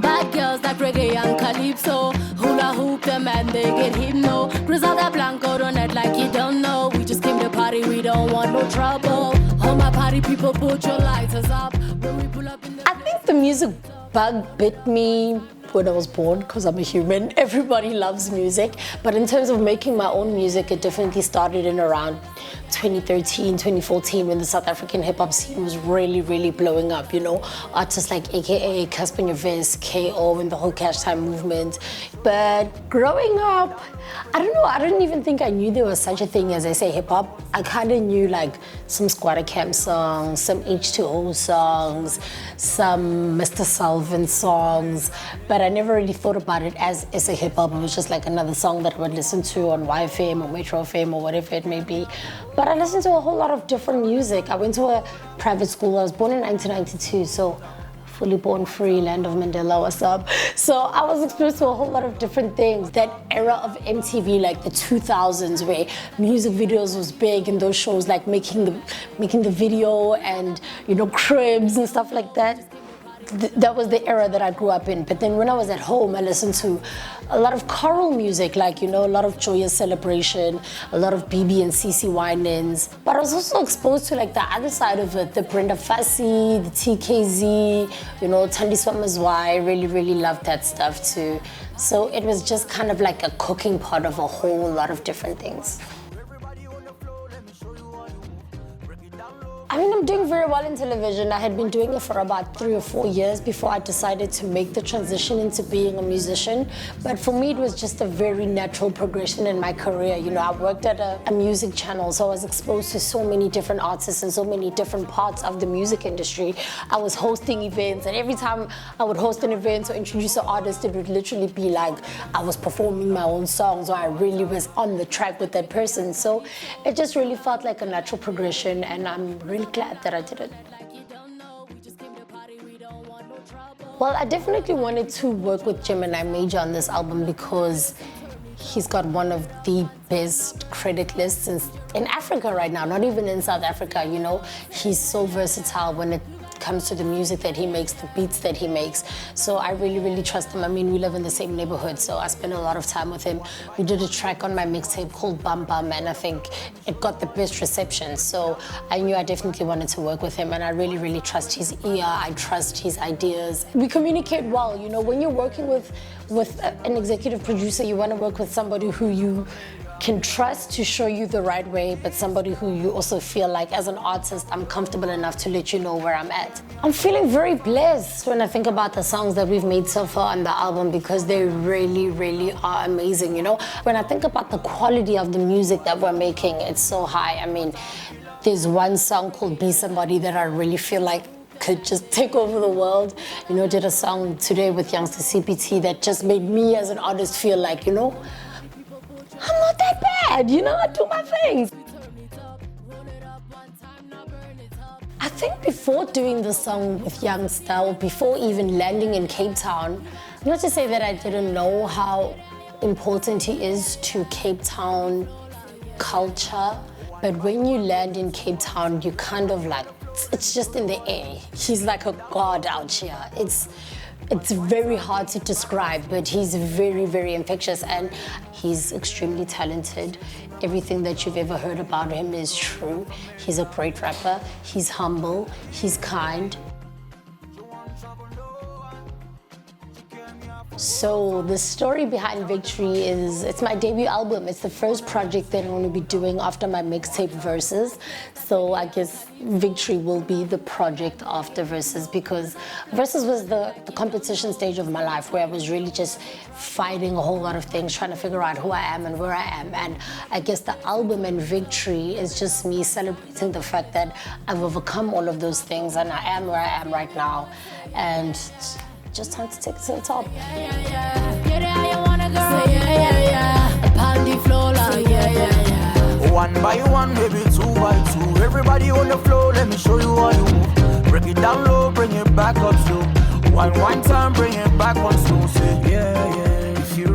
Bad girls like reggae and calypso, hula hoop them and they get hypno. Griselda Blanco don't act like you don't know. We just came to party, we don't want no trouble. All my party people, put your lighters up. When we pull up in the... I think the music bug bit me when I was born because I'm a human. Everybody loves music. But in terms of making my own music, it definitely started in around 2013, 2014 when the South African hip hop scene was really, really blowing up. You know, artists like AKA, Casper Nyovest, KO, and the whole Cash Time movement. But growing up, I don't know, I didn't even think I knew there was such a thing as, I say, hip hop. I kind of knew like some Squatter Camp songs, some H2O songs, some Mr. Sullivan songs, but I never really thought about it as a hip hop. It was just like another song that I would listen to on YFM or Metro FM or whatever it may be. But I listened to a whole lot of different music. I went to a private school. I was born in 1992, so fully born free, land of Mandela, what's up? So I was exposed to a whole lot of different things. That era of MTV, like the 2000s, where music videos was big, and those shows like making the video and, you know, cribs and stuff like that. That was the era that I grew up in. But then when I was at home, I listened to a lot of choral music, like, you know, a lot of Joyous Celebration, a lot of BB and CC Winans. But I was also exposed to like the other side of it, the Brenda Fassie, the TKZ, you know, Thandiswa Mazwai. I really, really loved that stuff too. So it was just kind of like a cooking pot of a whole lot of different things. I mean, I'm doing very well in television. I had been doing it for about 3 or 4 years before I decided to make the transition into being a musician. But for me, it was just a very natural progression in my career. You know, I worked at a music channel, so I was exposed to so many different artists and so many different parts of the music industry. I was hosting events, and every time I would host an event or introduce an artist, it would literally be like I was performing my own songs, or I really was on the track with that person. So it just really felt like a natural progression, and I'm really glad that I did it. Well, I definitely wanted to work with Gemini Major on this album because he's got one of the best credit lists in Africa right now, not even in South Africa, you know. He's so versatile when it comes to the music that he makes, the beats that he makes. So I really, really trust him. I mean, we live in the same neighborhood, so I spend a lot of time with him. We did a track on my mixtape called Bam Bam, and I think it got the best reception. So I knew I definitely wanted to work with him, and I really, really trust his ear. I trust his ideas. We communicate well. You know, when you're working with an executive producer, you want to work with somebody who you can trust to show you the right way, but somebody who you also feel like, as an artist, I'm comfortable enough to let you know where I'm at. I'm feeling very blessed when I think about the songs that we've made so far on the album, because they really, really are amazing, you know? When I think about the quality of the music that we're making, it's so high. I mean, there's one song called Be Somebody that I really feel like could just take over the world. You know, did a song today with Youngster CPT that just made me as an artist feel like, you know, I'm not that bad, you know, I do my things. I think before doing the song with Youngster, or before even landing in Cape Town, not to say that I didn't know how important he is to Cape Town culture, but when you land in Cape Town, you kind of like, it's just in the air. He's like a god out here. It's very hard to describe, but he's very, very infectious, and he's extremely talented. Everything that you've ever heard about him is true. He's a great rapper, he's humble, he's kind. So the story behind Victory is, it's my debut album. It's the first project that I'm going to be doing after my mixtape Verses. So I guess Victory will be the project after Verses, because Verses was the competition stage of my life where I was really just fighting a whole lot of things, trying to figure out who I am and where I am. And I guess the album and Victory is just me celebrating the fact that I've overcome all of those things and I am where I am right now. And just time to take it to the top. One by one, maybe 2 by 2. Everybody on the floor, let me show you how you move. Break it down low, bring it back up slow. One time, bring it back on slow. Say yeah, yeah. If you